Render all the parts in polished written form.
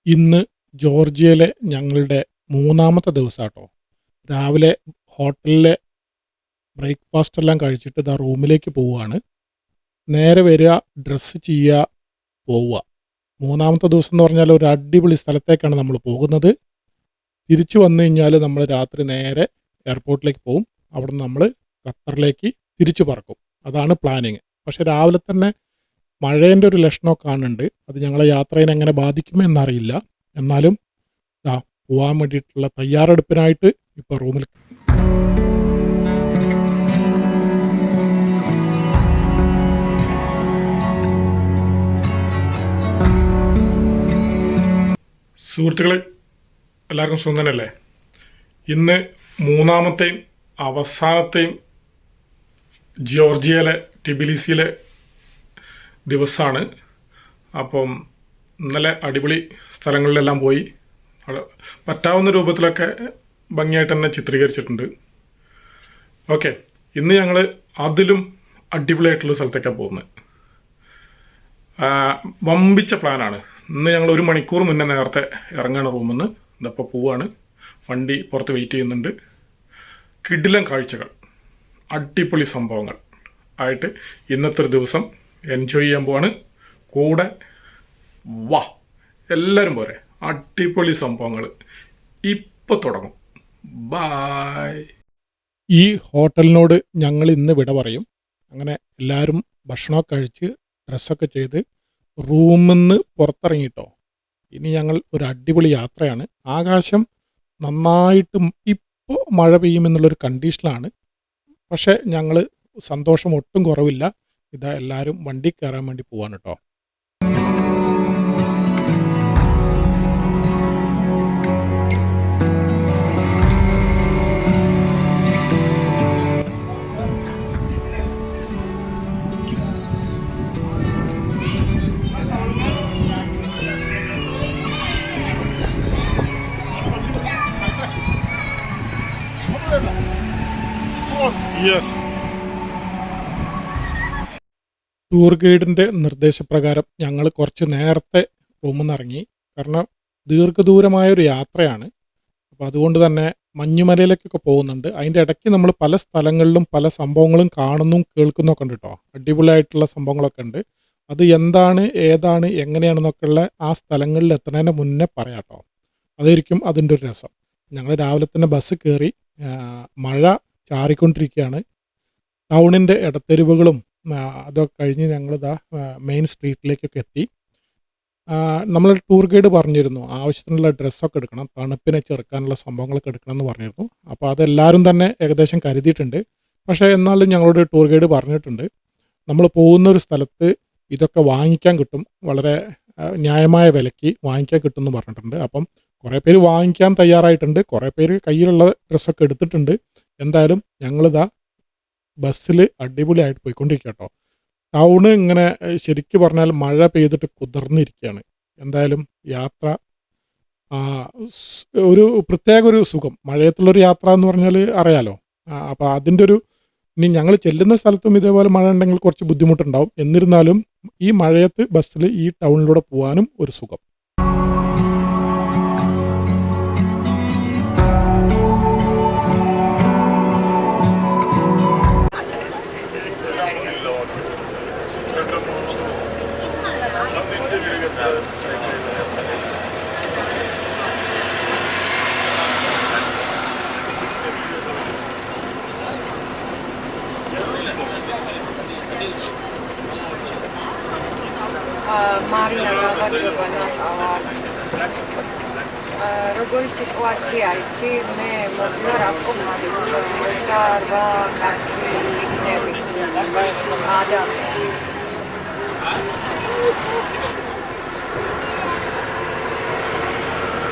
ഇന്ന് ജോർജിയയിലെ ഞങ്ങളുടെ മൂന്നാമത്തെ ദിവസാട്ടോ. രാവിലെ ഹോട്ടലിലെ ബ്രേക്ക്ഫാസ്റ്റ് എല്ലാം കഴിച്ചിട്ട് ഇതാ റൂമിലേക്ക് പോവുകയാണ്. നേരെ വരിക, ഡ്രസ്സ് ചെയ്യുക, പോവുക. മൂന്നാമത്തെ ദിവസം എന്ന് പറഞ്ഞാൽ ഒരു അടിപൊളി സ്ഥലത്തേക്കാണ് നമ്മൾ പോകുന്നത്. തിരിച്ചു വന്നു കഴിഞ്ഞാൽ നമ്മൾ രാത്രി നേരെ എയർപോർട്ടിലേക്ക് പോകും. അവിടെ നിന്ന് നമ്മൾ ഖത്തറിലേക്ക് തിരിച്ചു പറക്കും. അതാണ് പ്ലാനിങ്. പക്ഷെ രാവിലെ തന്നെ മഴേൻ്റെ ഒരു ലക്ഷണമൊക്കെ കാണുന്നുണ്ട്. അത് ഞങ്ങളെ യാത്രയെ എങ്ങനെ ബാധിക്കുമെന്നറിയില്ല. എന്നാലും പോകാൻ വേണ്ടിയിട്ടുള്ള തയ്യാറെടുപ്പിനായിട്ട് ഇപ്പോൾ റൂമിൽ സുഹൃത്തുക്കളെ, എല്ലാവർക്കും സുഖം തന്നെയല്ലേ? ഇന്ന് മൂന്നാമത്തെയും അവസാനത്തെയും ജോർജിയയിലെ ടിബിലിസിയിലെ ദിവസമാണ്. അപ്പം ഇന്നലെ അടിപൊളി സ്ഥലങ്ങളിലെല്ലാം പോയി പറ്റാവുന്ന രൂപത്തിലൊക്കെ ഭംഗിയായിട്ട് തന്നെ ചിത്രീകരിച്ചിട്ടുണ്ട്. ഓക്കെ, ഇന്ന് ഞങ്ങൾ അതിലും അടിപൊളിയായിട്ടുള്ള സ്ഥലത്തേക്കാണ് പോകുന്നത്. വമ്പിച്ച പ്ലാനാണ്. ഇന്ന് ഞങ്ങൾ 1 മണിക്കൂർ മുന്നേ നേരത്തെ ഇറങ്ങുകയാണ് റൂമിൽ നിന്ന്. ഇതപ്പോൾ പോവാണ്. വണ്ടി പുറത്ത് വെയിറ്റ് ചെയ്യുന്നുണ്ട്. കിടിലൻ കാഴ്ചകൾ, അടിപൊളി സംഭവങ്ങൾ ആയിട്ട് ഇന്നത്തെ ഒരു ദിവസം എൻജോയ് ചെയ്യാൻ പോവാണ്. കൂടെ വാ, എല്ലാവരും പോരെ. അടിപൊളി സംഭവങ്ങൾ ഇപ്പോൾ തുടങ്ങും. ബായ്. ഈ ഹോട്ടലിനോട് ഞങ്ങൾ ഇന്ന് വിട പറയും. അങ്ങനെ എല്ലാവരും ഭക്ഷണമൊക്കെ കഴിച്ച് ഡ്രസ്സൊക്കെ ചെയ്ത് റൂമിൽ നിന്ന് പുറത്തിറങ്ങിയിട്ടോ. ഇനി ഞങ്ങൾ ഒരു അടിപൊളി യാത്രയാണ്. ആകാശം നന്നായിട്ട് ഇപ്പോൾ മഴ പെയ്യുമെന്നുള്ളൊരു കണ്ടീഷനിലാണ്. പക്ഷേ ഞങ്ങൾ സന്തോഷം ഒട്ടും കുറവില്ല. ഇതാ എല്ലാവരും വണ്ടി കയറാൻ വേണ്ടി പോവാണ് കേട്ടോ. യെസ്, ടൂർ ഗൈഡിൻ്റെ നിർദ്ദേശപ്രകാരം ഞങ്ങൾ കുറച്ച് നേരത്തെ റൂമിൽ നിന്ന് ഇറങ്ങി. കാരണം ദീർഘദൂരമായൊരു യാത്രയാണ്. അപ്പോൾ അതുകൊണ്ട് തന്നെ മഞ്ഞുമലയിലേക്കൊക്കെ പോകുന്നുണ്ട്. അതിൻ്റെ ഇടയ്ക്ക് നമ്മൾ പല സ്ഥലങ്ങളിലും പല സംഭവങ്ങളും കാണുന്നും കേൾക്കുന്നൊക്കെ ഉണ്ട് കേട്ടോ. അടിപൊളിയായിട്ടുള്ള സംഭവങ്ങളൊക്കെ ഉണ്ട്. അത് എന്താണ്, ഏതാണ്, എങ്ങനെയാണെന്നൊക്കെയുള്ള ആ സ്ഥലങ്ങളിൽ എത്തുന്നതിന് മുന്നേ പറയാം കേട്ടോ. അതായിരിക്കും അതിൻ്റെ ഒരു രസം. ഞങ്ങൾ രാവിലെ തന്നെ ബസ് കയറി. മഴ ചാറിക്കൊണ്ടിരിക്കുകയാണ്. ടൗണിൻ്റെ ഇടത്തെരുവുകളും അതൊക്കെ കഴിഞ്ഞ് ഞങ്ങളിതാ മെയിൻ സ്ട്രീറ്റിലേക്കൊക്കെ എത്തി. നമ്മൾ ടൂർ ഗൈഡ് പറഞ്ഞിരുന്നു ആവശ്യത്തിനുള്ള ഡ്രസ്സൊക്കെ എടുക്കണം, തണുപ്പിനെ ചെറുക്കാനുള്ള സംഭവങ്ങളൊക്കെ എടുക്കണം എന്ന് പറഞ്ഞിരുന്നു. അപ്പോൾ അതെല്ലാവരും തന്നെ ഏകദേശം കരുതിയിട്ടുണ്ട്. പക്ഷേ എന്നാലും ഞങ്ങളോട് ടൂർ ഗൈഡ് പറഞ്ഞിട്ടുണ്ട് നമ്മൾ പോകുന്നൊരു സ്ഥലത്ത് ഇതൊക്കെ വാങ്ങിക്കാൻ കിട്ടും, വളരെ ന്യായമായ വിലയ്ക്ക് വാങ്ങിക്കാൻ കിട്ടുമെന്ന് പറഞ്ഞിട്ടുണ്ട്. അപ്പം കുറേ പേര് വാങ്ങിക്കാൻ തയ്യാറായിട്ടുണ്ട്, കുറേ പേര് കയ്യിലുള്ള ഡ്രസ്സൊക്കെ എടുത്തിട്ടുണ്ട്. എന്തായാലും ഞങ്ങളിതാ ബസ്സിൽ അടിപൊളിയായിട്ട് പോയിക്കൊണ്ടിരിക്കുക കേട്ടോ. ടൗണ് ഇങ്ങനെ ശരിക്കും പറഞ്ഞാൽ മഴ പെയ്തിട്ട് കുതിർന്നിരിക്കുകയാണ്. എന്തായാലും യാത്ര ഒരു പ്രത്യേക ഒരു സുഖം. മഴയത്തുള്ളൊരു യാത്ര എന്ന് പറഞ്ഞാൽ അറിയാലോ. അപ്പോൾ അതിൻ്റെ ഒരു ഇനി ഞങ്ങൾ ചെല്ലുന്ന സ്ഥലത്തും ഇതേപോലെ മഴ ഉണ്ടെങ്കിൽ കുറച്ച് ബുദ്ധിമുട്ടുണ്ടാവും. എന്നിരുന്നാലും ഈ മഴയത്ത് ബസ്സിൽ ഈ ടൗണിലൂടെ പോകാനും ഒരു സുഖം. Marina Gavachevana როგორი სიტუაცია იცი? მე მოვიდა ავტობუსით 28 კაცი იქნებით ადამიანი.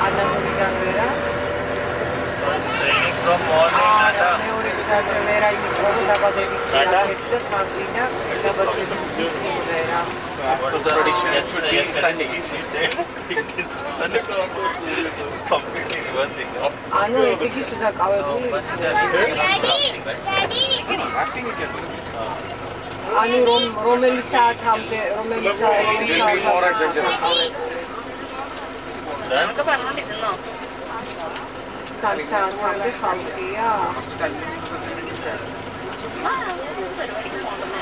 Ananurიდან ვერა მეორე გზაზე ვერა, იმიტომ რომ დაბადების დღეა და თამბინა დაბადების დღის წინ ვერა. So the prediction it should be Sunday. It is Sunday. It's completely reversing. ანუ ეს იგი სუდაკავებული. ანუ რომელი საათამდე, რომელი საათამდე სამსაათამდე ხალხია.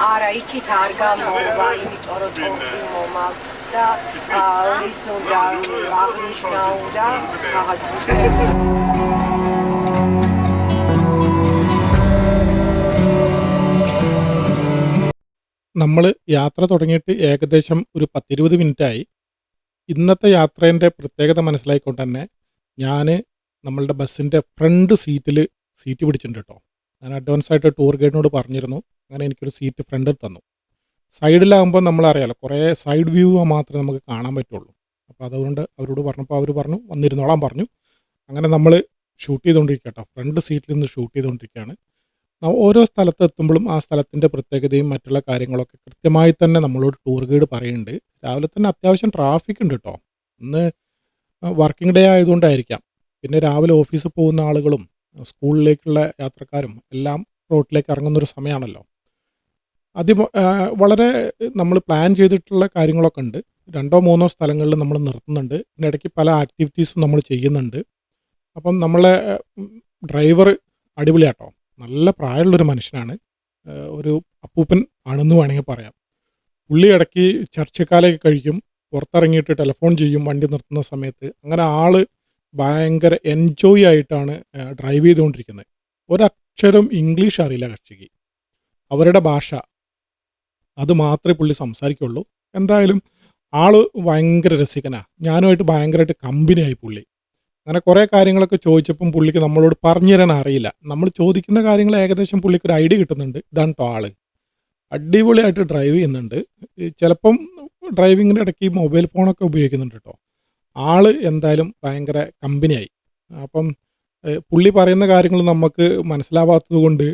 არა, იქით არ გამოვა, იმიტომ რომ ტონკი მომაქვს და ის უნდა აღნიშნა უნდა რაღაც ბუშტები. നമ്മൾ യാത്ര തുടങ്ങിയിട്ട് ഏകദേശം ഒരു 10-20 മിനിറ്റായി. ഇന്നത്തെ യാത്രേൻ്റെ പ്രത്യേകത മനസ്സിലായിക്കൊണ്ട് തന്നെ ഞാൻ നമ്മളുടെ ബസ്സിൻ്റെ ഫ്രണ്ട് സീറ്റ് പിടിച്ചിട്ടുണ്ട് കേട്ടോ. ഞാൻ അഡ്വാൻസ് ആയിട്ട് ടൂർ ഗൈഡിനോട് പറഞ്ഞിരുന്നു, അങ്ങനെ എനിക്കൊരു സീറ്റ് ഫ്രണ്ടിൽ തന്നു. സൈഡിലാകുമ്പോൾ നമ്മളറിയാലോ, കുറേ സൈഡ് വ്യൂ മാത്രമേ നമുക്ക് കാണാൻ പറ്റുള്ളൂ. അപ്പോൾ അതുകൊണ്ട് അവരോട് പറഞ്ഞപ്പോൾ അവർ പറഞ്ഞു വന്നിരുന്നോളാൻ പറഞ്ഞു. അങ്ങനെ നമ്മൾ ഷൂട്ട് ചെയ്തുകൊണ്ടിരിക്കുക കേട്ടോ, ഫ്രണ്ട് സീറ്റിൽ നിന്ന് ഷൂട്ട് ചെയ്തുകൊണ്ടിരിക്കുകയാണ്. ഓരോ സ്ഥലത്ത് എത്തുമ്പോഴും ആ സ്ഥലത്തിൻ്റെ പ്രത്യേകതയും മറ്റുള്ള കാര്യങ്ങളൊക്കെ കൃത്യമായി തന്നെ നമ്മളോട് ടൂർ ഗൈഡ് പറയുന്നുണ്ട്. രാവിലെ തന്നെ അത്യാവശ്യം ട്രാഫിക് ഉണ്ട് കേട്ടോ. ഇന്ന് വർക്കിംഗ് ഡേ ആയതുകൊണ്ടായിരിക്കാം. പിന്നെ രാവിലെ ഓഫീസിൽ പോകുന്ന ആളുകളും സ്കൂളിലേക്കുള്ള യാത്രക്കാരും എല്ലാം റോഡിലേക്ക് ഇറങ്ങുന്നൊരു സമയമാണല്ലോ. വളരെ നമ്മൾ പ്ലാൻ ചെയ്തിട്ടുള്ള കാര്യങ്ങളൊക്കെ ഉണ്ട്. 2-3 സ്ഥലങ്ങളിൽ നമ്മൾ നിർത്തുന്നുണ്ട്. ഇതിനിടയ്ക്ക് പല ആക്ടിവിറ്റീസും നമ്മൾ ചെയ്യുന്നുണ്ട്. അപ്പം നമ്മളെ ഡ്രൈവർ അടിപൊളിയാട്ടോ, നല്ല പ്രായമുള്ളൊരു മനുഷ്യനാണ്. ഒരു അപ്പൂപ്പൻ ആണെന്ന് വേണമെങ്കിൽ പറയാം. പുള്ളി ഇടയ്ക്ക് ചർച്ചക്കാലൊക്കെ കഴിക്കും, പുറത്തിറങ്ങിയിട്ട് ടെലിഫോൺ ചെയ്യും വണ്ടി നിർത്തുന്ന സമയത്ത്. അങ്ങനെ ആൾ ഭയങ്കര എൻജോയ് ആയിട്ടാണ് ഡ്രൈവ് ചെയ്തുകൊണ്ടിരിക്കുന്നത്. ഒരക്ഷരം ഇംഗ്ലീഷ് അറിയില്ല കക്ഷിക്ക്. അവരുടെ ഭാഷ അത് മാത്രമേ പുള്ളി സംസാരിക്കുള്ളൂ. എന്തായാലും ആൾ ഭയങ്കര രസികനാണ്. ഞാനുമായിട്ട് ഭയങ്കരമായിട്ട് കമ്പനിയായി പുള്ളി. അങ്ങനെ കുറേ കാര്യങ്ങളൊക്കെ ചോദിച്ചപ്പം പുള്ളിക്ക് നമ്മളോട് പറഞ്ഞു തരാൻ അറിയില്ല. നമ്മൾ ചോദിക്കുന്ന കാര്യങ്ങൾ ഏകദേശം പുള്ളിക്ക് ഒരു ഐഡിയ കിട്ടുന്നുണ്ട്. ഇതാണ് കേട്ടോ ആൾ. അടിപൊളിയായിട്ട് ഡ്രൈവ് ചെയ്യുന്നുണ്ട്. ചിലപ്പം ഡ്രൈവിങ്ങിൻ്റെ ഇടയ്ക്ക് മൊബൈൽ ഫോണൊക്കെ ഉപയോഗിക്കുന്നുണ്ട് കേട്ടോ. ആൾ എന്തായാലും ഭയങ്കര കമ്പനിയായി. അപ്പം പുള്ളി പറയുന്ന കാര്യങ്ങൾ നമുക്ക് മനസ്സിലാവാത്തത് കൊണ്ട്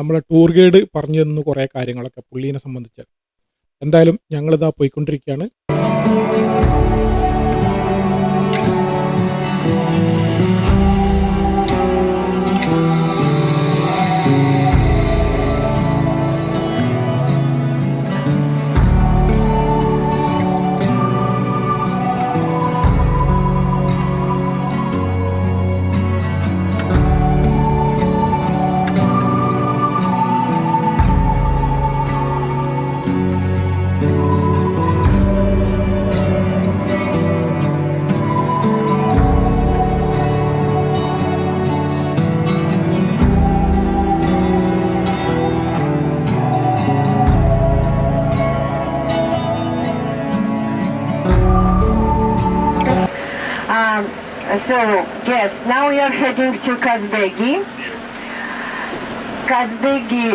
നമ്മളെ ടൂർ ഗൈഡ് പറഞ്ഞു തന്നു കുറേ കാര്യങ്ങളൊക്കെ പുള്ളീനെ സംബന്ധിച്ച്. എന്തായാലും ഞങ്ങളിതാ പോയിക്കൊണ്ടിരിക്കുകയാണ്. So, yes, now we are heading to Kazbegi. Kazbegi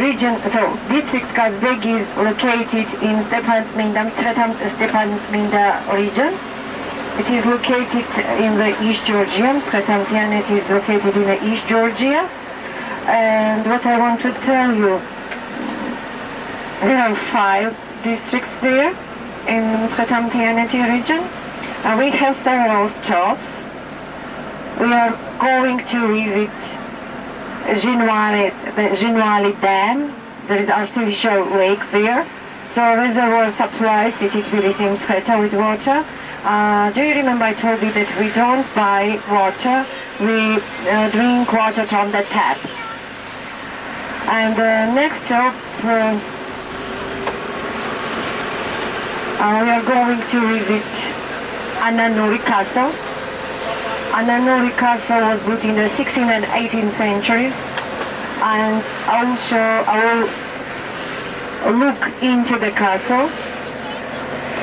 region, so district Kazbegi is located in Stepantsminda region. It is located in the East Georgia. Tretamtianet is located in the East Georgia. And what I want to tell you, there are 5 districts there in Tretamtianet region. We have several stops. We are going to visit Zhinvali, the Zhinvali Dam. There is artificial lake there. So reservoir supplies city Tbilisi and Treta with water. Do you remember I told you that we don't buy water, we drink water from the tap. And the next stop, we are going to visit Ananuri Castle. Ananuri Castle was built in the 16th and 18th centuries, and I will look into the castle.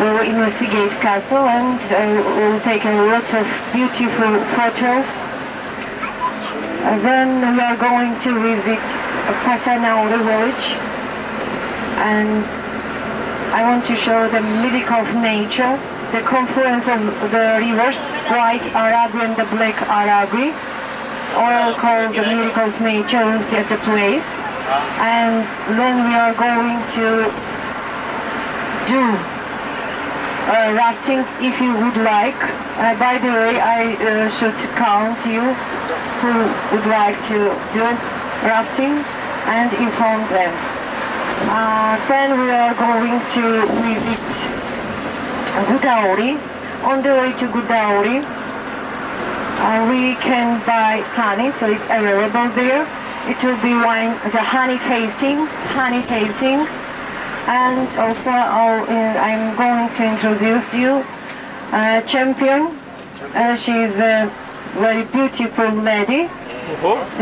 We will investigate castle and we will take a lot of beautiful photos. Then we are going to visit Ananuri village, and I want to show the miracle of nature. The confluence of the rivers, white Aragvi and the black Aragvi, all called the miracle of nature, we'll see at the place. And then we are going to do rafting if you would like. By the way, I should count you who would like to do rafting and inform them. Then we are going to visit Gudaury. On the way to Gudauri, we can buy honey, so it's available there. It will be wine, the honey tasting, and also I'm going to introduce you champion. She's a very beautiful lady.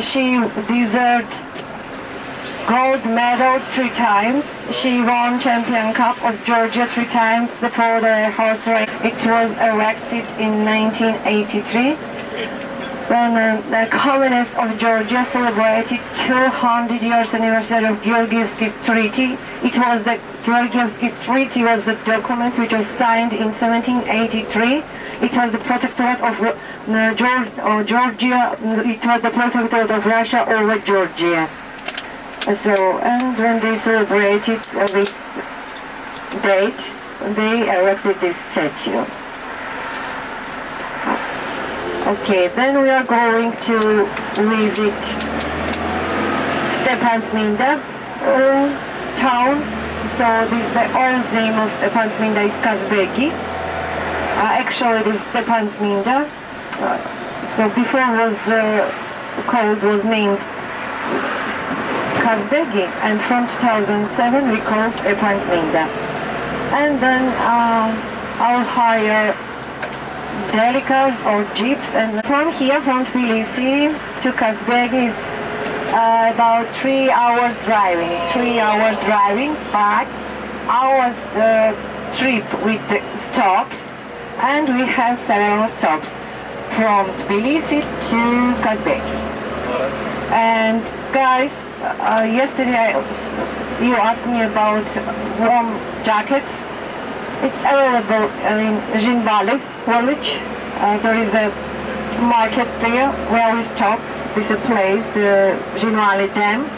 She deserved gold medal 3 times. She won Champion Cup of Georgia 3 times for the horse race. It was erected in 1983 when the communists of Georgia celebrated 200 years anniversary of Georgievsky Treaty. It was the Georgievsky Treaty was the document which was signed in 1783. It was the protectorate of Georgia. It was the protectorate of Russia over Georgia. So, and when they celebrated this date, they erected this statue. Okay, then we are going to visit Stepansminda town. So this is the old name of Stepansminda is Kazbegi. Actually, this is Stepansminda. So before was named Kazbegi, and from 2007 we called Stepansminda. And then I'll hire delicas or jeeps, and from here, from Tbilisi to Kazbegi is about 3 hours driving. 3 hours driving, but hours trip with the stops, and we have several stops from Tbilisi to Kazbegi. And guys, yesterday you asked me about warm jackets. It's available in Zhinvali village. There is a market there where we stop. There's a place, the Zhinvali Dam.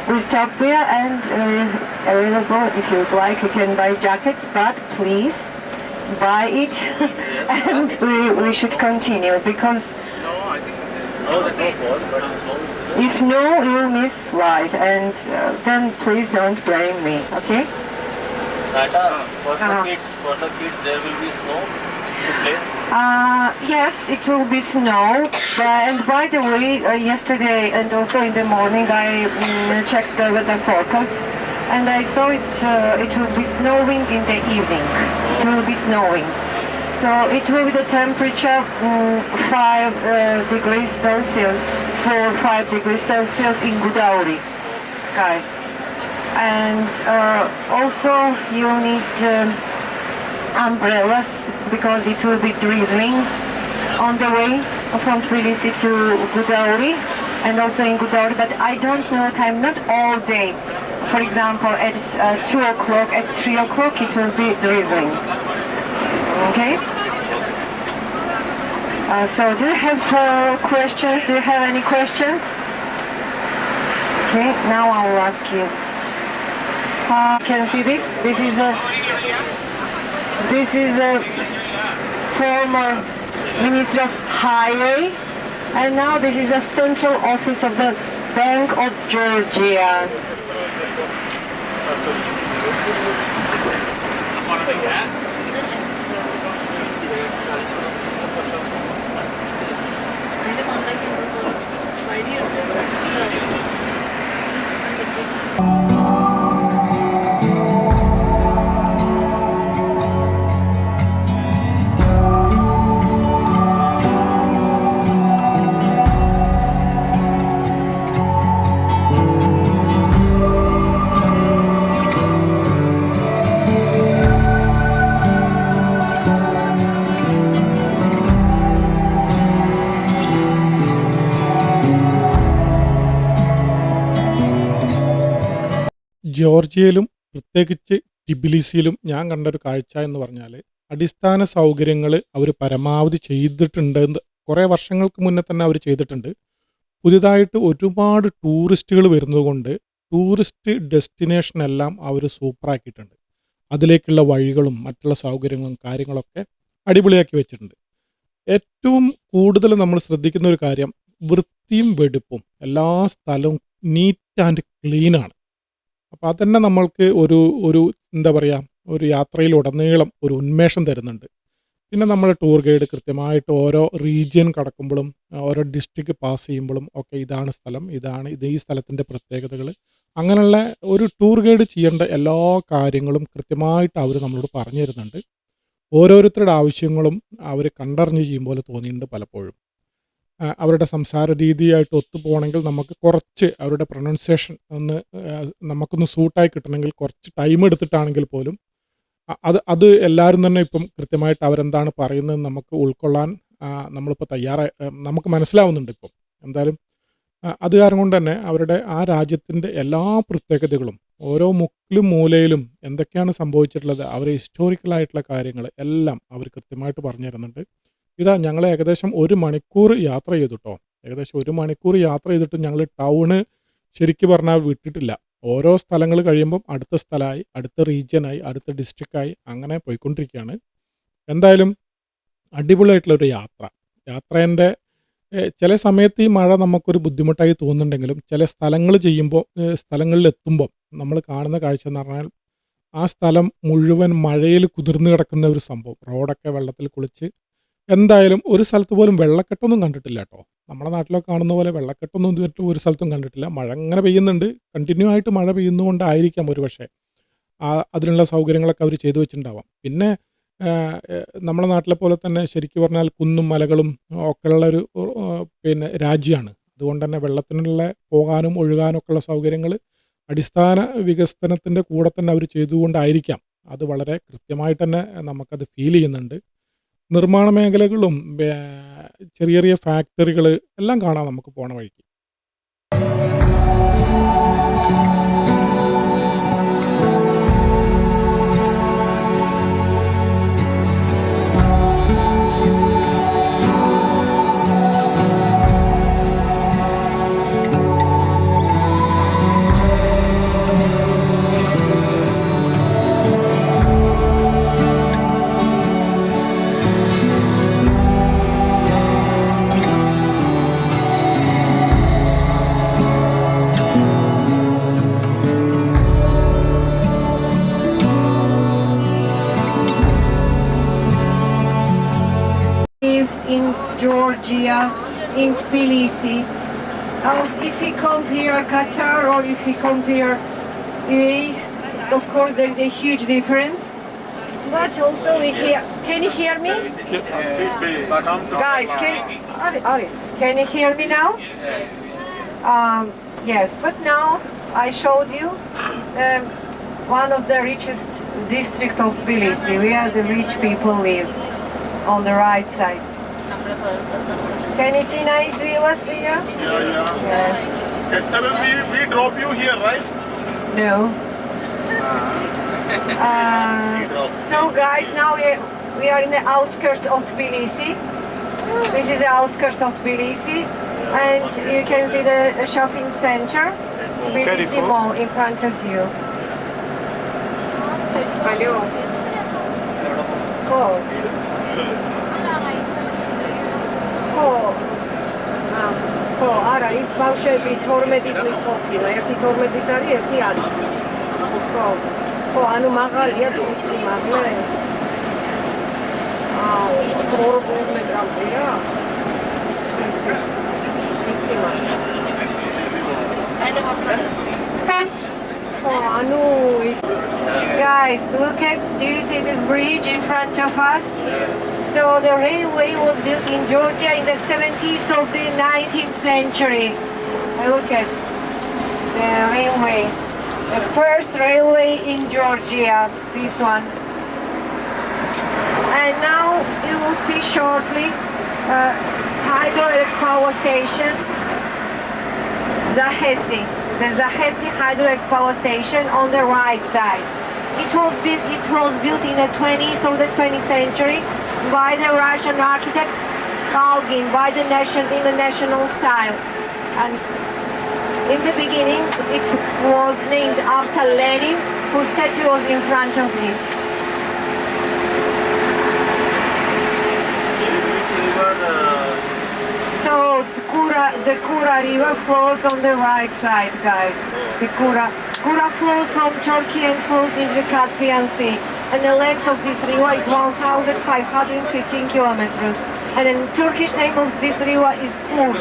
We stop there, and it's available. If you'd like, you can buy jackets, but please buy it. And we should continue, because if no, you'll miss flight, and then please don't blame me, okay? For the kids, there will be snow to play? Yes, it will be snow. And by the way, yesterday and also in the morning, I checked the weather forecast, and I saw it will be snowing in the evening. It will be snowing. So it will be the temperature 5 degrees Celsius, 4-5 degrees Celsius in Gudauri, guys. And also you need umbrellas, because it will be drizzling on the way from Tbilisi to Gudauri, and also in Gudauri, but I don't know time, not all day. For example, at 2 o'clock, at 3 o'clock it will be drizzling. Okay? So do you have questions? Do you have any questions? Okay, now I will ask you. Can you see this? This is the former Minister of Highway, and now this is the central office of the Bank of Georgia. ജോർജിയയിലും പ്രത്യേകിച്ച് ടിബിലിസിയിലും ഞാൻ കണ്ടൊരു കാഴ്ച എന്ന് പറഞ്ഞാൽ, അടിസ്ഥാന സൗകര്യങ്ങൾ അവർ പരമാവധി ചെയ്തിട്ടുണ്ട്. കുറേ വർഷങ്ങൾക്ക് മുന്നേ തന്നെ അവർ ചെയ്തിട്ടുണ്ട്. പുതിയതായിട്ട് ഒരുപാട് ടൂറിസ്റ്റുകൾ വരുന്നതുകൊണ്ട് ടൂറിസ്റ്റ് ഡെസ്റ്റിനേഷനെല്ലാം അവർ സൂപ്പറാക്കിയിട്ടുണ്ട്. അതിലേക്കുള്ള വഴികളും മറ്റുള്ള സൗകര്യങ്ങളും കാര്യങ്ങളൊക്കെ അടിപൊളിയാക്കി വെച്ചിട്ടുണ്ട്. ഏറ്റവും കൂടുതൽ നമ്മൾ ശ്രദ്ധിക്കുന്ന ഒരു കാര്യം വൃത്തിയും വെടുപ്പും. എല്ലാ സ്ഥലവും നീറ്റ് ആൻഡ് ക്ലീനാണ്. അപ്പോൾ അതന്നെ നമ്മൾക്ക് ഒരു എന്താ പറയുക, ഒരു യാത്രയിലുടനീളം ഒരു ഉന്മേഷം തരുന്നുണ്ട്. പിന്നെ നമ്മൾ ടൂർ ഗൈഡ് കൃത്യമായിട്ട് ഓരോ റീജിയൻ കടക്കുമ്പോഴും ഓരോ ഡിസ്ട്രിക്ട് പാസ് ചെയ്യുമ്പോഴും ഒക്കെ ഇതാണ് സ്ഥലം, ഇത് ഈ സ്ഥലത്തിൻ്റെ പ്രത്യേകതകൾ, അങ്ങനെയുള്ള ഒരു ടൂർ ഗൈഡ് ചെയ്യേണ്ട എല്ലാ കാര്യങ്ങളും കൃത്യമായിട്ട് അവർ നമ്മളോട് പറഞ്ഞു തരുന്നുണ്ട്. ഓരോരുത്തരുടെ ആവശ്യങ്ങളും അവർ കണ്ടറിഞ്ഞ് ചെയ്യും പോലെ തോന്നിയിട്ടുണ്ട് പലപ്പോഴും. അവരുടെ സംസാര രീതിയായിട്ട് ഒത്തുപോകണമെങ്കിൽ നമുക്ക് കുറച്ച് അവരുടെ പ്രൊനൗൺസിയേഷൻ ഒന്ന് നമുക്കൊന്ന് സൂട്ടായി കിട്ടണമെങ്കിൽ കുറച്ച് ടൈം എടുത്തിട്ടാണെങ്കിൽ പോലും അത് എല്ലാവരും തന്നെ ഇപ്പം കൃത്യമായിട്ട് അവരെന്താണ് പറയുന്നത് നമുക്ക് ഉൾക്കൊള്ളാൻ നമ്മളിപ്പോൾ നമുക്ക് മനസ്സിലാവുന്നുണ്ട് ഇപ്പം. എന്തായാലും അത് കാരണം കൊണ്ട് തന്നെ അവരുടെ ആ രാജ്യത്തിൻ്റെ എല്ലാ പ്രത്യേകതകളും ഓരോ മുക്കിലും മൂലയിലും എന്തൊക്കെയാണ് സംഭവിച്ചിട്ടുള്ളത്, അവരെ ഹിസ്റ്റോറിക്കലായിട്ടുള്ള കാര്യങ്ങൾ എല്ലാം അവർ കൃത്യമായിട്ട് പറഞ്ഞു തരുന്നുണ്ട്. ഞങ്ങൾ ഏകദേശം 1 മണിക്കൂർ യാത്ര ചെയ്തു കേട്ടോ. ഏകദേശം 1 മണിക്കൂർ യാത്ര ചെയ്തിട്ട് ഞങ്ങൾ ടൗണ് ശരിക്കും പറഞ്ഞാൽ വിട്ടിട്ടില്ല. ഓരോ സ്ഥലങ്ങൾ കഴിയുമ്പം അടുത്ത സ്ഥലമായി, അടുത്ത റീജിയനായി, അടുത്ത ഡിസ്ട്രിക്റ്റായി അങ്ങനെ പോയിക്കൊണ്ടിരിക്കുകയാണ്. എന്തായാലും അടിപൊളിയായിട്ടുള്ളൊരു യാത്രേൻ്റെ ചില സമയത്ത് ഈ മഴ നമുക്കൊരു ബുദ്ധിമുട്ടായി തോന്നുന്നുണ്ടെങ്കിലും ചില സ്ഥലങ്ങളിലെത്തുമ്പം നമ്മൾ കാണുന്ന കാഴ്ച എന്ന് പറഞ്ഞാൽ ആ സ്ഥലം മുഴുവൻ മഴയിൽ കുതിർന്ന് കിടക്കുന്ന ഒരു സംഭവം. റോഡൊക്കെ വെള്ളത്തിൽ കുളിച്ച്, എന്തായാലും ഒരു സ്ഥലത്ത് പോലും വെള്ളക്കെട്ടൊന്നും കണ്ടിട്ടില്ല കേട്ടോ. നമ്മുടെ നാട്ടിലൊക്കെ കാണുന്ന പോലെ വെള്ളക്കെട്ടൊന്നും ഇതുവരെ ഒരു സ്ഥലത്തും കണ്ടിട്ടില്ല. മഴ അങ്ങനെ പെയ്യുന്നുണ്ട്, കണ്ടിന്യൂ ആയിട്ട് മഴ പെയ്യുന്നതുകൊണ്ടായിരിക്കാം ഒരു പക്ഷേ അതിനുള്ള സൗകര്യങ്ങളൊക്കെ അവർ ചെയ്തു വെച്ചിട്ടുണ്ടാവാം. പിന്നെ നമ്മുടെ നാട്ടിലെ പോലെ തന്നെ ശരിക്കും പറഞ്ഞാൽ കുന്നും മലകളും ഒക്കെയുള്ളൊരു പിന്നെ രാജ്യമാണ്. അതുകൊണ്ട് തന്നെ വെള്ളത്തിനുള്ള പോകാനും ഒഴുകാനും ഒക്കെയുള്ള സൗകര്യങ്ങൾ അടിസ്ഥാന വികസനത്തിൻ്റെ കൂടെ തന്നെ അവർ ചെയ്തുകൊണ്ടായിരിക്കാം അത് വളരെ കൃത്യമായിട്ട് തന്നെ നമുക്കത് ഫീൽ ചെയ്യുന്നുണ്ട്. നിർമ്മാണ മേഖലകളും ചെറിയ ചെറിയ ഫാക്ടറികൾ എല്ലാം കാണാം നമുക്ക് പോണ വഴിക്ക്. In Georgia, in Tbilisi. If we compare Qatar or if we compare UAE, of course there is a huge difference. But also can you hear me? Guys, can you hear me now? Yes, but now I showed you one of the richest district of Tbilisi, where the rich people live on the right side. Can you see nice views here? Yeah. Yesterday we drop you here, right? No. So guys, now we are in the outskirts of Tbilisi. This is the outskirts of Tbilisi, and you can see the shopping center, Tbilisi Mall in front of you. Hello. Cool. ხო, არა, ის ბავშვები 12 წლის ყოფილა, ერთი 12-ის არის, ერთი 10-ის. ხო, ანუ მაღალია წლის სიმაღლე. 12 მეტრამდეა? წლის სიმაღლე. ხო, ანუ ის Guys, look at, do you see this bridge in front of us? So the railway was built in Georgia in the 70s of the 19th century. Look at the railway. The first railway in Georgia, this one. And now you will see shortly hydroelectric power station, Zahesi. The Zahesi hydroelectric power station on the right side. It was built in the 20s of the 20th century by the Russian architect Kalgin, in the national style. And in the beginning, it was named after Lenin, whose statue was in front of it. So the Kura river flows on the right side, guys. The Kura flows from Turkey and flows into the Caspian Sea. and the length of this river is 1,515 kilometers. And the Turkish name of this river is Kur,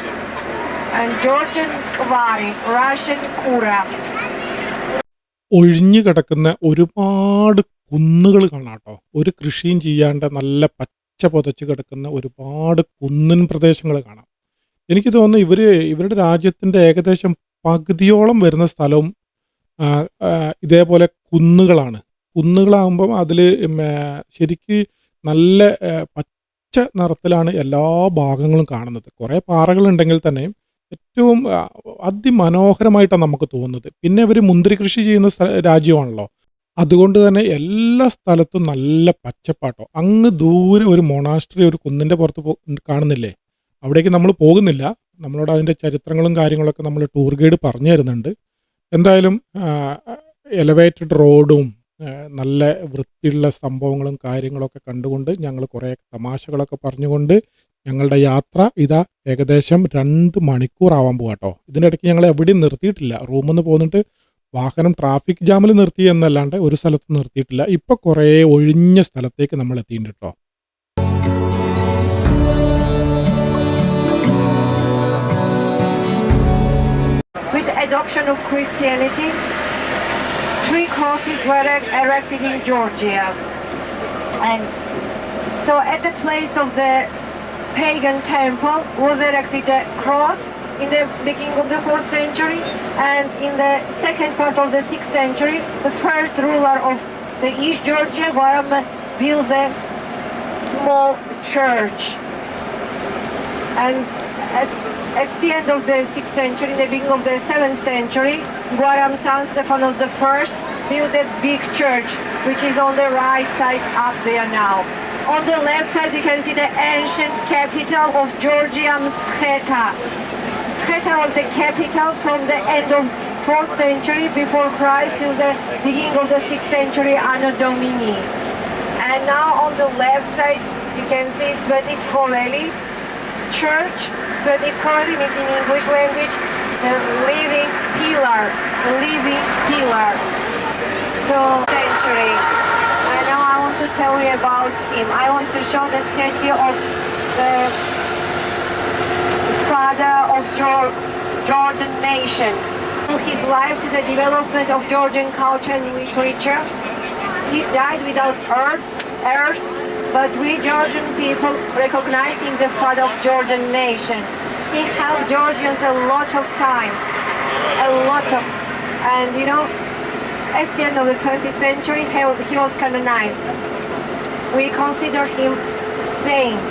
and Georgian Valley, Russian Kura. ഒഴിഞ്ഞു കിടക്കുന്ന ഒരുപാട് കുന്നുകൾ കാണാം കേട്ടോ. ഒരു കൃഷിയും ചെയ്യാണ്ട് നല്ല പച്ച പുതച്ച് കിടക്കുന്ന ഒരുപാട് കുന്നിൻ പ്രദേശങ്ങൾ കാണാം. എനിക്ക് തോന്നുന്നു ഇവരുടെ രാജ്യത്തിൻ്റെ ഏകദേശം പകുതിയോളം വരുന്ന സ്ഥലവും ഇതേപോലെ കുന്നുകളാണ്. കുന്നുകളാകുമ്പം അതിൽ ശരിക്ക് നല്ല പച്ച നിറത്തിലാണ് എല്ലാ ഭാഗങ്ങളും കാണുന്നത്. കുറേ പാറകളുണ്ടെങ്കിൽ തന്നെയും ഏറ്റവും അതിമനോഹരമായിട്ടാണ് നമുക്ക് തോന്നുന്നത്. പിന്നെ ഇവർ മുന്തിരി കൃഷി ചെയ്യുന്ന രാജ്യമാണല്ലോ, അതുകൊണ്ട് തന്നെ എല്ലാ സ്ഥലത്തും നല്ല പച്ചപ്പാട്ടോ. അങ്ങ് ദൂരെ ഒരു മൊണാസ്ട്രി ഒരു കുന്നിൻ്റെ പുറത്ത് കാണുന്നില്ലേ, അവിടേക്ക് നമ്മൾ പോകുന്നില്ല. നമ്മളോട് അതിൻ്റെ ചരിത്രങ്ങളും കാര്യങ്ങളൊക്കെ നമ്മൾ ടൂർ ഗൈഡ് പറഞ്ഞു തരുന്നുണ്ട്. എന്തായാലും എലവേറ്റഡ് റോഡും നല്ല വൃത്തിയുള്ള സംഭവങ്ങളും കാര്യങ്ങളൊക്കെ കണ്ടുകൊണ്ട് ഞങ്ങൾ കുറേ തമാശകളൊക്കെ പറഞ്ഞുകൊണ്ട് ഞങ്ങളുടെ യാത്ര ഇതാ ഏകദേശം 2 മണിക്കൂറാവാൻ പോകാട്ടോ. ഇതിൻ്റെ ഇടയ്ക്ക് ഞങ്ങൾ എവിടെയും നിർത്തിയിട്ടില്ല. റൂമിൽ നിന്ന് പോന്നിട്ട് വാഹനം ട്രാഫിക് ജാമിൽ നിർത്തി എന്നല്ലാണ്ട് ഒരു സ്ഥലത്ത് നിർത്തിയിട്ടില്ല. ഇപ്പോൾ കുറേ ഒഴിഞ്ഞ സ്ഥലത്തേക്ക് നമ്മൾ എത്തിയിട്ടുണ്ട് കേട്ടോ. With the adoption of Christianity, 3 crosses were erected in Georgia. And so at the place of the pagan temple was erected a cross in the beginning of the 4th century, and in the second part of the 6th century, the first ruler of the East Georgia, Varam, built a small church. And at the end of the 6th century, in the beginning of the 7th century, Guaram's son Stephanos I built a big church, which is on the right side up there now. On the left side, you can see the ancient capital of Georgia, Mtsketa. Mtsketa was the capital from the end of 4th century before Christ till the beginning of the 6th century, Anno Domini. And now on the left side, you can see Svetichoveli Church. Svetichoveli means in English language, the living pillar, living pillar. So, century. And now I want to tell you about him. I want to show the statue of the father of Georgian nation. His life to the development of Georgian culture and literature. He died without heirs, but we Georgian people recognize him the father of Georgian nation. He helped Georgians a lot of times, and you know, at the end of the 20th century, he was canonized. We consider him saint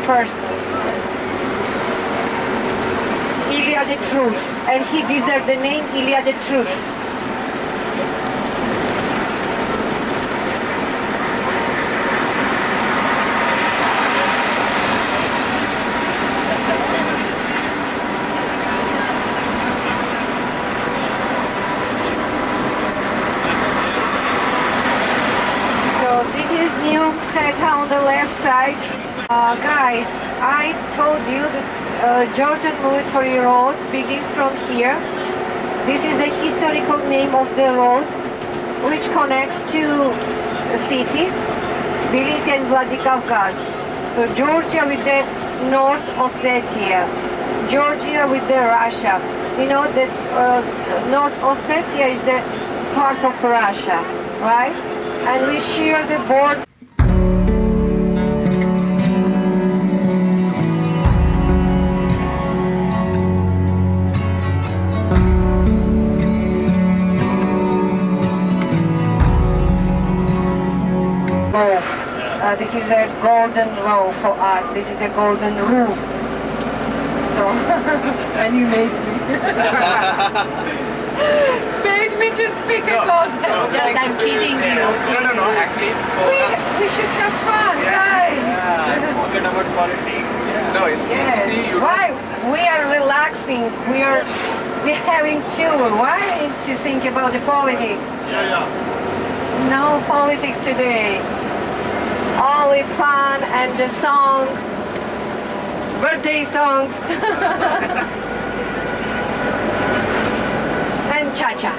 person. Ilya the Truth, and he deserved the name Ilya the Truth. This is New Mtsketa on the left side. Guys, I told you that Georgian Military Road begins from here. This is the historical name of the road which connects two cities, Tbilisi and Vladikavkaz. So Georgia with the North Ossetia, Georgia with the Russia. You know that North Ossetia is the part of Russia, right? And we share the border. This is a golden row for us. This is a golden rule. So, and you made me. Made me to speak about them. Just I'm kidding you. No, actually, We should have fun, guys. forget about politics. Yeah. No, it's Yes. GCC. Why? We are relaxing. We're having tour. Why to think about the politics? No politics today. Only fun and the songs, birthday songs, and cha-cha.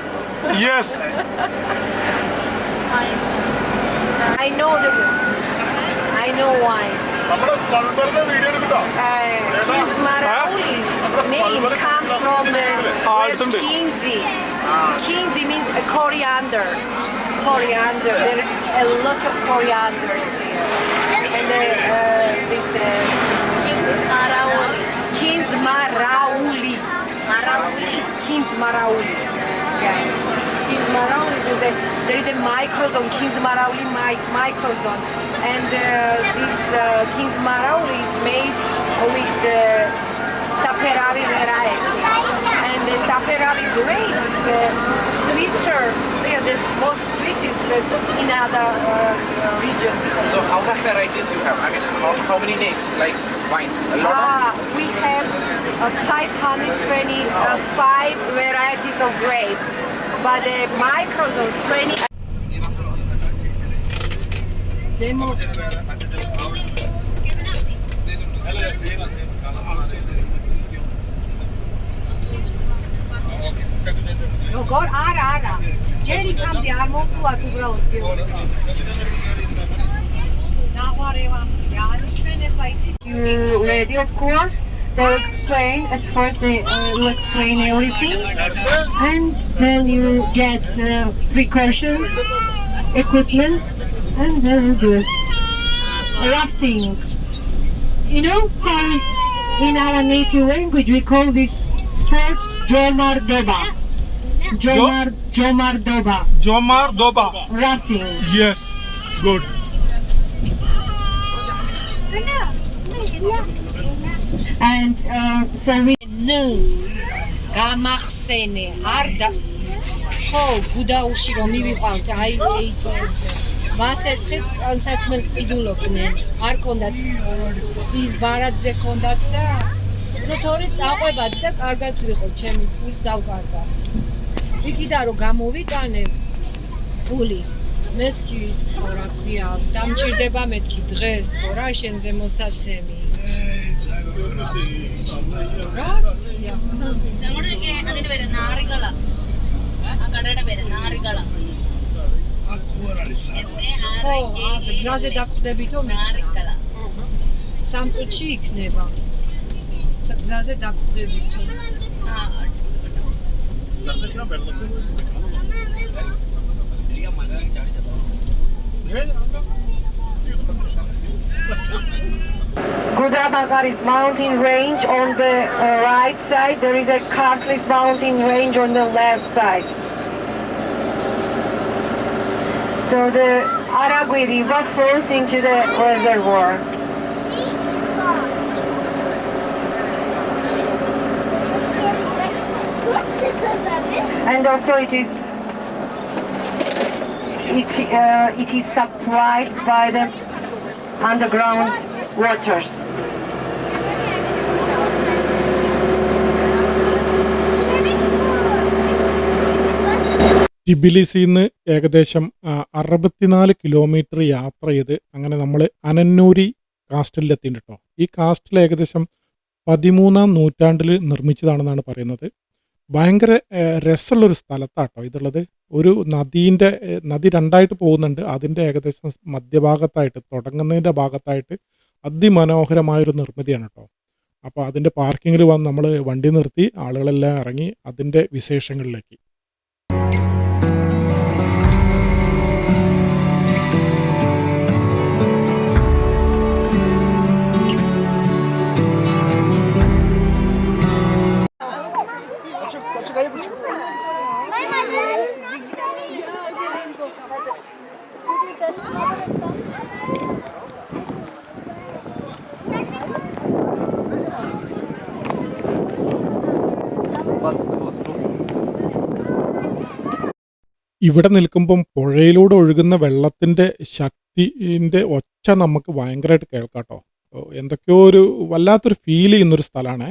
Yes. I know why. നമ്മുടെ സ്പൾബറിന്റെ video എടുക്കട്ടോ. King's Marauli name comes from word Kinzi. Kinzi means coriander. Coriander. There are a lot of corianders here. And this King's Marauli. King's Marauli. King's Marauli. Yeah. King's Marauli. There is a microzone. King's Marauli microzone. And this King's Marauli is made with the Saperavi variety. And the Saperavi grape is sweeter. This most sweet is in other regions. So how many varieties you have? I mean, how many names? Like wines? A lot of? We have 525 varieties of grapes. But the microzones, 20. Zemo. როგორ არა ჯერითამდე არ მოვსვათ უბრალოდ დაღვარევამდე არის ჩვენ ახლა იცის ready of course they'll explain at first they will explain everything and then you get precautions equipment and then you do it rafting you know how in our native language we call this sport Jomardoba. Jomardoba. Rafting. Yes. Good. And so we გამახსენე არ და ხო გუდაუში რომ მივიყვანთ აი მას ეს კონსაცმელს ყიდულობდნენ არ კონდათ ის ბარათზე კონდათ და ну თორე წაყვებად და კარგად ვიყო ჩემი ფულს დავკარგა იქიდან რომ გამოვიტანე ფული მეთქი ის თქო რა ქვია დამჭირდება მეთქი დღეს თქო რა შენზე მოსაცემი რას ქვია Seguro que adine bere naarigala. Akadada bere naarigala. ხო გზაზე დაკვდებითო naarigala. სამწუთში იქნება გზაზე დაკვდებითო Gudabagaris mountain range on the right side. There is a Kartlis mountain range on the left side. So the Aragvi river flows into the reservoir. And also it is supplied by the underground waters. ടിബിലിസിന്ന് ഏകദേശം 64 kilometre യാത്ര ചെയ്ത് അങ്ങനെ നമ്മൾ അനന്നൂരി കാസ്റ്റലിലെത്തിയിട്ടുണ്ട് കേട്ടോ. ഈ castle ഏകദേശം 13-ാം നൂറ്റാണ്ടിൽ നിർമ്മിച്ചതാണെന്നാണ് പറയുന്നത്. ഭയങ്കര രസമുള്ളൊരു സ്ഥലത്താട്ടോ ഇതുള്ളത്. ഒരു നദി രണ്ടായിട്ട് പോകുന്നുണ്ട്. അതിൻ്റെ ഏകദേശം മധ്യഭാഗത്തായിട്ട് തുടങ്ങുന്നതിൻ്റെ ഭാഗത്തായിട്ട് അതിമനോഹരമായൊരു നിർമ്മിതിയാണ് കേട്ടോ. അപ്പോൾ അതിൻ്റെ പാർക്കിങ്ങിൽ വന്ന് നമ്മൾ വണ്ടി നിർത്തി ആളുകളെല്ലാം ഇറങ്ങി അതിൻ്റെ വിശേഷങ്ങളിലേക്ക്. ഇവിടെ നിൽക്കുമ്പം പുഴയിലൂടെ ഒഴുകുന്ന വെള്ളത്തിൻ്റെ ശക്തിൻ്റെ ഒച്ച നമുക്ക് ഭയങ്കരമായിട്ട് കേൾക്കാട്ടോ. എന്തൊക്കെയോ ഒരു വല്ലാത്തൊരു ഫീൽ ചെയ്യുന്നൊരു സ്ഥലമാണേ.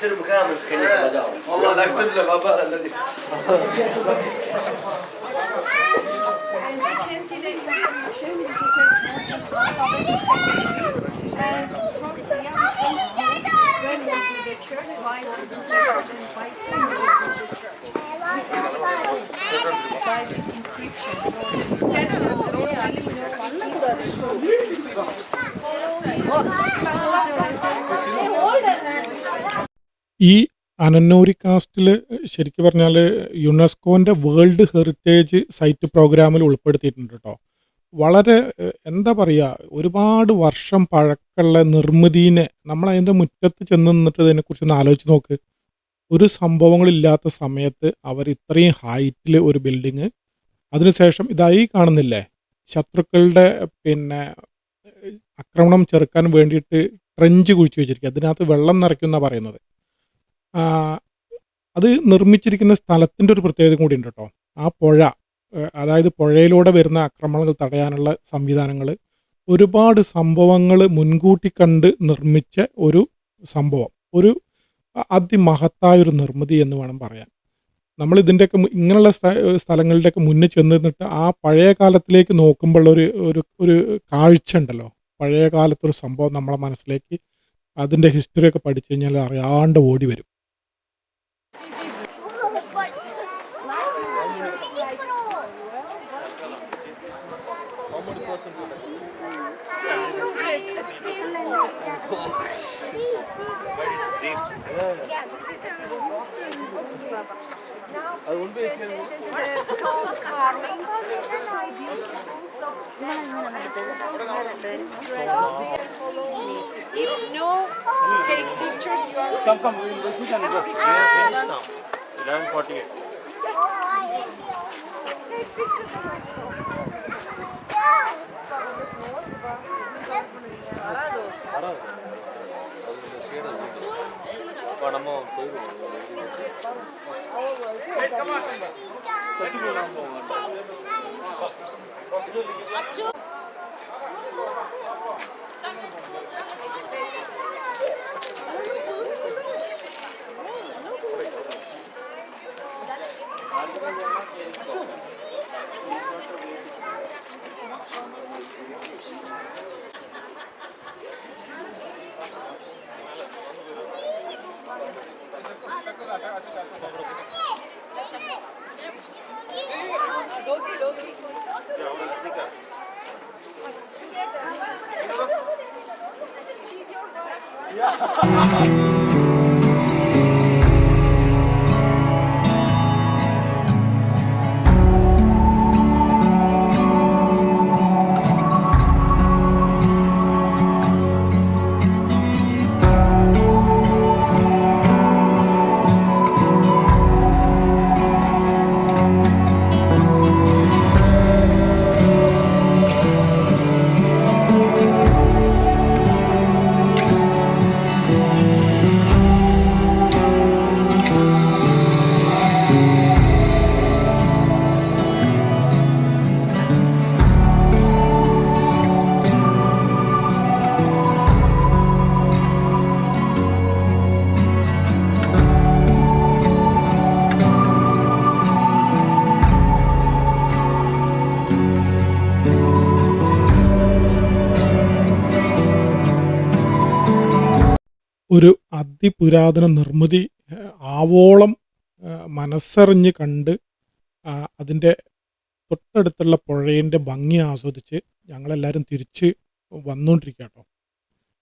ترم كامل في كنيسة بداوي والله لا اكتب له الاباء الذي And we can see the inscription. This is alphabetic technique. And from the when we do the church, why we do the church and why we do the church. By this inscription, Lord, ഈ അനന്നൂരി കാസ്റ്റിൽ ശരിക്കും പറഞ്ഞാൽ യുനെസ്കോൻ്റെ world heritage site പ്രോഗ്രാമിൽ ഉൾപ്പെടുത്തിയിട്ടുണ്ട് കേട്ടോ. വളരെ എന്താ പറയുക, ഒരുപാട് വർഷം പഴക്കമുള്ള നിർമ്മിതിനെ നമ്മളതിൻ്റെ മുറ്റത്ത് ചെന്ന് നിന്നിട്ട് ഇതിനെക്കുറിച്ചൊന്ന് ആലോചിച്ച് നോക്ക്. ഒരു സംഭവങ്ങളില്ലാത്ത സമയത്ത് അവർ ഇത്രയും ഹൈറ്റിൽ ഒരു ബിൽഡിങ്, അതിനുശേഷം ഇതായി കാണുന്നില്ലേ ശത്രുക്കളുടെ ആക്രമണം ചെറുക്കാൻ വേണ്ടിയിട്ട് ട്രെഞ്ച് കുഴിച്ച് വെച്ചിരിക്കുക, അതിനകത്ത് വെള്ളം നിറയ്ക്കുന്ന പറയുന്നത്. അത് നിർമ്മിച്ചിരിക്കുന്ന സ്ഥലത്തിൻ്റെ ഒരു പ്രത്യേകത കൂടി ഉണ്ട് കേട്ടോ. ആ പുഴ, അതായത് പുഴയിലൂടെ വരുന്ന ആക്രമണങ്ങൾ തടയാനുള്ള സംവിധാനങ്ങൾ, ഒരുപാട് സംഭവങ്ങൾ മുൻകൂട്ടി കണ്ട് നിർമ്മിച്ച ഒരു സംഭവം, ഒരു അതിമഹത്തായൊരു നിർമ്മിതി എന്ന് വേണം പറയാൻ. നമ്മൾ ഇതിൻ്റെയൊക്കെ ഇങ്ങനെയുള്ള സ്ഥലങ്ങളുടെയൊക്കെ മുന്നിൽ ചെന്ന് നിന്നിട്ട് ആ പഴയ കാലത്തിലേക്ക് നോക്കുമ്പോൾ ഒരു കാഴ്ച ഉണ്ടല്ലോ, പഴയ കാലത്തൊരു സംഭവം നമ്മളെ മനസ്സിലേക്ക് അതിൻ്റെ ഹിസ്റ്ററിയൊക്കെ പഠിച്ചു കഴിഞ്ഞാൽ അറിയാണ്ട് ഓടി വരും. If no take pictures, you are Come, we will sit and go. We are finished now. 11:48. ഒരു അതിപുരാതന നിർമ്മിതി ആവോളം മനസ്സറിഞ്ഞ് കണ്ട് അതിൻ്റെ തൊട്ടടുത്തുള്ള പുഴേൻ്റെ ഭംഗി ആസ്വദിച്ച് ഞങ്ങളെല്ലാവരും തിരിച്ച് വന്നുകൊണ്ടിരിക്കുക കേട്ടോ.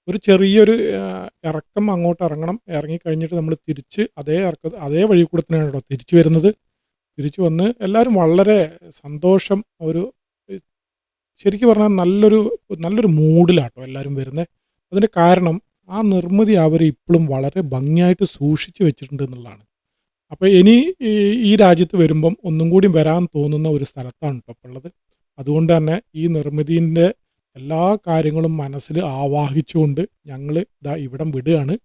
ഒരു ചെറിയൊരു ഇറക്കം, അങ്ങോട്ട് ഇറങ്ങണം, ഇറങ്ങിക്കഴിഞ്ഞിട്ട് നമ്മൾ തിരിച്ച് അതേ വഴി കൂടെ തന്നെയാണ് കേട്ടോ തിരിച്ചു വരുന്നത്. തിരിച്ചു വന്ന് എല്ലാവരും വളരെ സന്തോഷം, ഒരു ശരിക്കും പറഞ്ഞാൽ നല്ലൊരു മൂഡിലാട്ടോ എല്ലാവരും വരുന്നത്. അതിൻ്റെ കാരണം ആ നിർമ്മിതി അവർ ഇപ്പോഴും വളരെ ഭംഗിയായിട്ട് സൂക്ഷിച്ചു വെച്ചിട്ടുണ്ട് എന്നുള്ളതാണ്. അപ്പോൾ ഇനി ഈ രാജ്യത്ത് വരുമ്പം ഒന്നും കൂടി വരാൻ തോന്നുന്ന ഒരു സ്ഥലത്താണ് കേട്ടോ ഇപ്പോൾ ഉള്ളത്. അതുകൊണ്ട് തന്നെ ഈ നിർമ്മിതിൻ്റെ എല്ലാ കാര്യങ്ങളും മനസ്സിൽ ആവാഹിച്ചുകൊണ്ട് ഞങ്ങൾ ഇവിടം വിടുകയാണ്.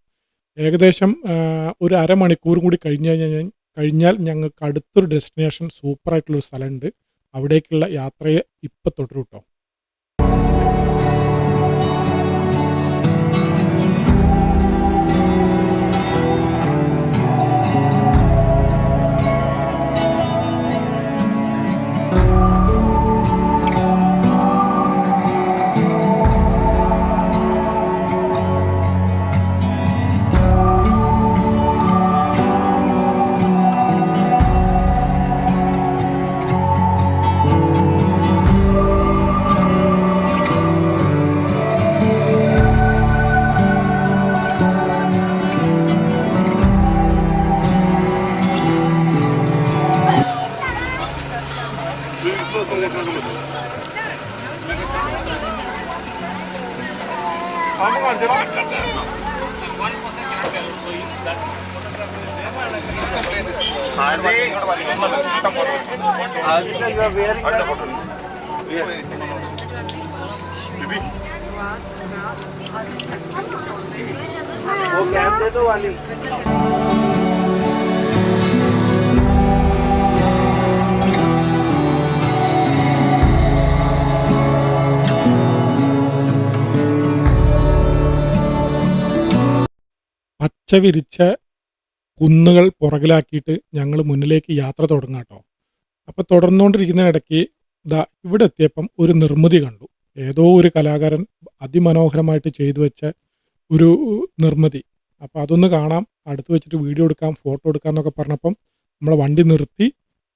ഏകദേശം ഒരു അരമണിക്കൂർ കൂടി കഴിഞ്ഞാൽ ഞങ്ങൾക്ക് അടുത്തൊരു ഡെസ്റ്റിനേഷൻ സൂപ്പറായിട്ടുള്ളൊരു സ്ഥലമുണ്ട്. അവിടേക്കുള്ള യാത്രയെ ഇപ്പം തുടരും കേട്ടോ. പച്ച വിരിച്ച കുന്നുകൾ പുറകിലാക്കിയിട്ട് ഞങ്ങൾ മുന്നിലേക്ക് യാത്ര തുടങ്ങാം കേട്ടോ. അപ്പോൾ തുടർന്നുകൊണ്ടിരിക്കുന്നതിനിടയ്ക്ക് ഇവിടെ എത്തിയപ്പം ഒരു നിർമ്മിതി കണ്ടു. ഏതോ ഒരു കലാകാരൻ അതിമനോഹരമായിട്ട് ചെയ്തു വെച്ച ഒരു നിർമ്മിതി. അപ്പോൾ അതൊന്ന് കാണാം, അടുത്ത് വെച്ചിട്ട് വീഡിയോ എടുക്കാം, ഫോട്ടോ എടുക്കാം എന്നൊക്കെ പറഞ്ഞപ്പം നമ്മളെ വണ്ടി നിർത്തി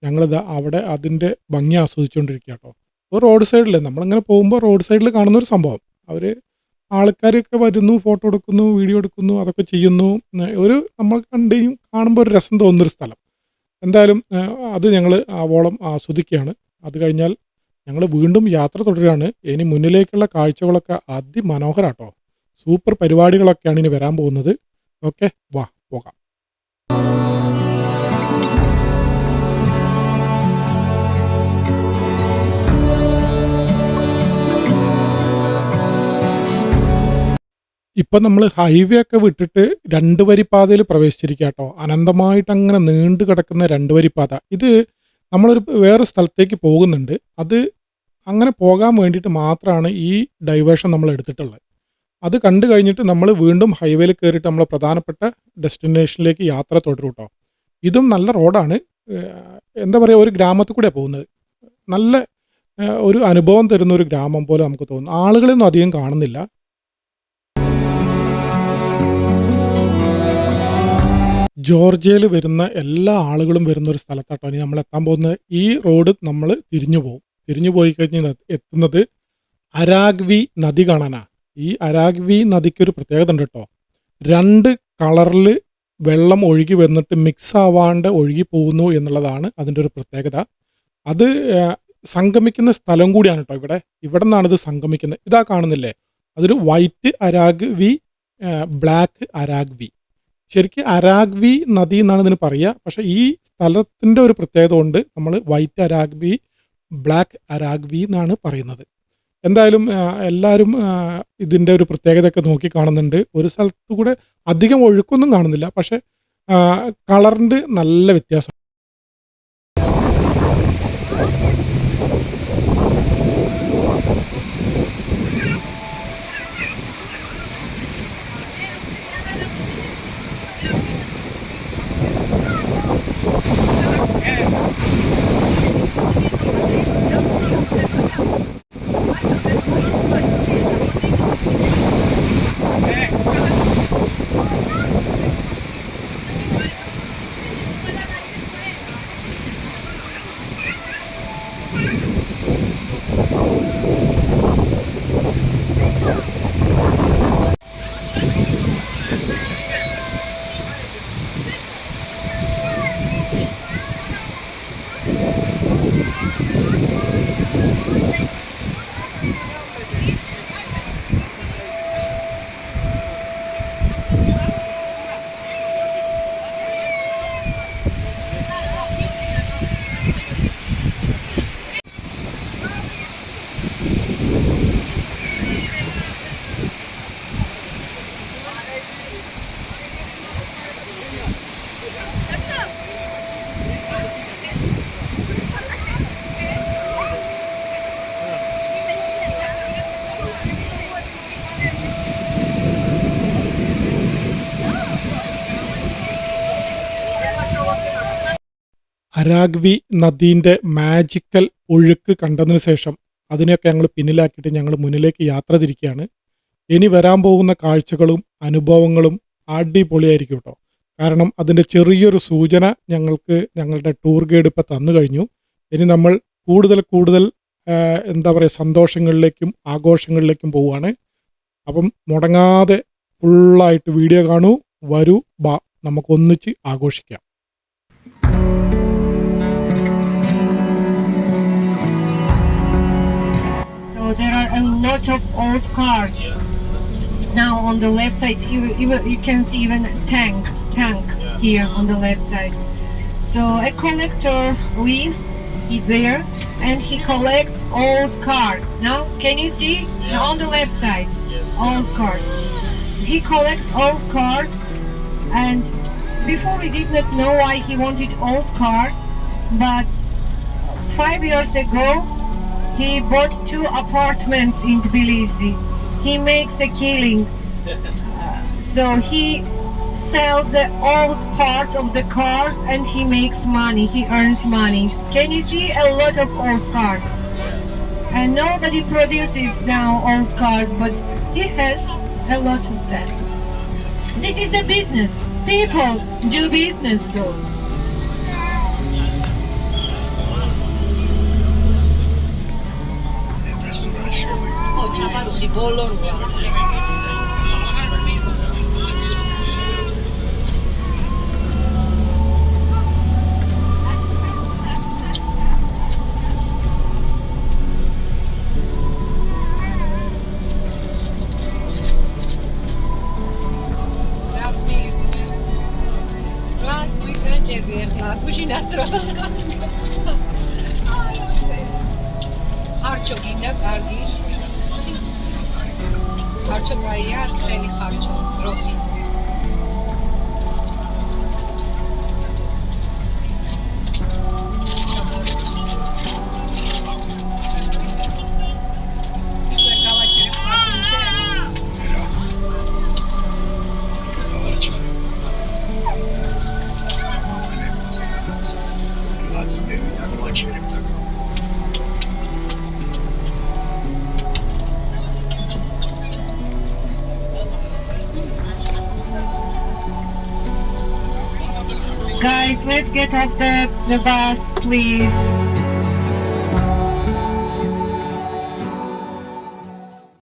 ഞങ്ങളിതാ അവിടെ അതിൻ്റെ ഭംഗി ആസ്വദിച്ചുകൊണ്ടിരിക്കുക കേട്ടോ. ഒരു റോഡ് സൈഡിൽ നമ്മളിങ്ങനെ പോകുമ്പോൾ റോഡ് സൈഡിൽ കാണുന്നൊരു സംഭവം. അവർ ആൾക്കാരൊക്കെ വരുന്നു, ഫോട്ടോ എടുക്കുന്നു, വീഡിയോ എടുക്കുന്നു, അതൊക്കെ ചെയ്യുന്നു. ഒരു നമ്മൾ കാണുമ്പോൾ ഒരു രസം തോന്നുന്നൊരു സ്ഥലം. എന്തായാലും അത് ഞങ്ങൾ ആവോളം ആസ്വദിക്കുകയാണ്. അത് കഴിഞ്ഞാൽ ഞങ്ങൾ വീണ്ടും യാത്ര തുടരുകയാണ്. ഇനി മുന്നിലേക്കുള്ള കാഴ്ചകളൊക്കെ അതിമനോഹരാട്ടോ. സൂപ്പർ പരിപാടികളൊക്കെയാണ് ഇനി വരാൻ പോകുന്നത്. ഓക്കെ, വാ പോകാം. ഇപ്പം നമ്മൾ ഹൈവേ ഒക്കെ വിട്ടിട്ട് 2 വരിപ്പാതയിൽ പ്രവേശിച്ചിരിക്കുക കേട്ടോ. അനന്തമായിട്ട് അങ്ങനെ നീണ്ടു കിടക്കുന്ന 2 വരിപ്പാത. ഇത് നമ്മളൊരു വേറെ സ്ഥലത്തേക്ക് പോകുന്നുണ്ട്. അത് അങ്ങനെ പോകാൻ വേണ്ടിയിട്ട് മാത്രമാണ് ഈ ഡൈവേഷൻ നമ്മൾ എടുത്തിട്ടുള്ളത്. അത് കണ്ടു കഴിഞ്ഞിട്ട് നമ്മൾ വീണ്ടും ഹൈവേയിൽ കയറിയിട്ട് നമ്മൾ പ്രധാനപ്പെട്ട ഡെസ്റ്റിനേഷനിലേക്ക് യാത്ര തുടരും കേട്ടോ. ഇതും നല്ല റോഡാണ്. എന്താ പറയുക, ഒരു ഗ്രാമത്തിൽ കൂടെയാണ് പോകുന്നത്. നല്ല ഒരു അനുഭവം തരുന്ന ഒരു ഗ്രാമം പോലെ നമുക്ക് തോന്നും. ആളുകളൊന്നും അധികം കാണുന്നില്ല. ജോർജിയയിൽ വരുന്ന എല്ലാ ആളുകളും വരുന്ന ഒരു സ്ഥലത്താട്ടോ ഇനി നമ്മൾ എത്താൻ പോകുന്നത്. ഈ റോഡ് നമ്മൾ തിരിഞ്ഞു പോയി കഴിഞ്ഞാൽ എത്തുന്നത് അരാഗ്വി നദി കാണാനാണ്. ഈ അരാഗ്വി നദിക്കൊരു പ്രത്യേകത ഉണ്ട് കേട്ടോ. 2 കളറിൽ വെള്ളം ഒഴുകി വന്നിട്ട് മിക്സ് ആവാണ്ട് ഒഴുകി പോകുന്നു എന്നുള്ളതാണ് അതിൻ്റെ ഒരു പ്രത്യേകത. അത് സംഗമിക്കുന്ന സ്ഥലം കൂടിയാണ് കേട്ടോ ഇവിടെ നിന്നാണ് ഇത് സംഗമിക്കുന്നത്. ഇതാ കാണുന്നില്ലേ, അതൊരു വൈറ്റ് അരാഗ്വി, ബ്ലാക്ക് അരാഗ്വി. ശരിക്കും അരാഗ്വി നദി എന്നാണ് ഇതിന് പറയുക. പക്ഷേ ഈ സ്ഥലത്തിൻ്റെ ഒരു പ്രത്യേകത കൊണ്ട് നമ്മൾ വൈറ്റ് അരാഗ്വി, ബ്ലാക്ക് അരാഗ്വി എന്നാണ് പറയുന്നത്. എന്തായാലും എല്ലാവരും ഇതിൻ്റെ ഒരു പ്രത്യേകതയൊക്കെ നോക്കി കാണുന്നുണ്ട്. ഒരു സ്ഥലത്ത് കൂടെ അധികം ഒഴുക്കൊന്നും കാണുന്നില്ല, പക്ഷേ കളറിൻ്റെ നല്ല വ്യത്യാസം. അരാഗ്വി നദീൻ്റെ മാജിക്കൽ ഒഴുക്ക് കണ്ടതിന് ശേഷം അതിനെയൊക്കെ ഞങ്ങൾ പിന്നിലാക്കിയിട്ട് ഞങ്ങൾ മുന്നിലേക്ക് യാത്ര തിരിക്കുകയാണ്. ഇനി വരാൻ പോകുന്ന കാഴ്ചകളും അനുഭവങ്ങളും അടിപൊളിയായിരിക്കും കേട്ടോ. കാരണം അതിൻ്റെ ചെറിയൊരു സൂചന ഞങ്ങൾക്ക് ഞങ്ങളുടെ ടൂർ ഗൈഡ് ഇപ്പം തന്നു കഴിഞ്ഞു. ഇനി നമ്മൾ കൂടുതൽ എന്താ പറയുക സന്തോഷങ്ങളിലേക്കും ആഘോഷങ്ങളിലേക്കും പോവുകയാണ്. അപ്പം മുടങ്ങാതെ ഫുള്ളായിട്ട് വീഡിയോ കാണൂ, വരൂ, ബാ നമുക്കൊന്നിച്ച് ആഘോഷിക്കാം. So there are a lot of old cars. Now on the left side, you can see even tank here on the left side. So a collector lives there and he collects old cars. Now can you see on the left side, old cars. He collects old cars, and before we did not know why he wanted old cars, but 5 years ago he bought 2 apartments in Tbilisi. He makes a killing. So he sells the old parts of the cars and he makes money. He earns money. Can you see a lot of old cars? And nobody produces now old cars, but he has a lot of them. This is the business. People do business so. Harcho ginda kargi. Harcho gaya, tseli harcho, zrofis. Guys, let's get off the bus, please.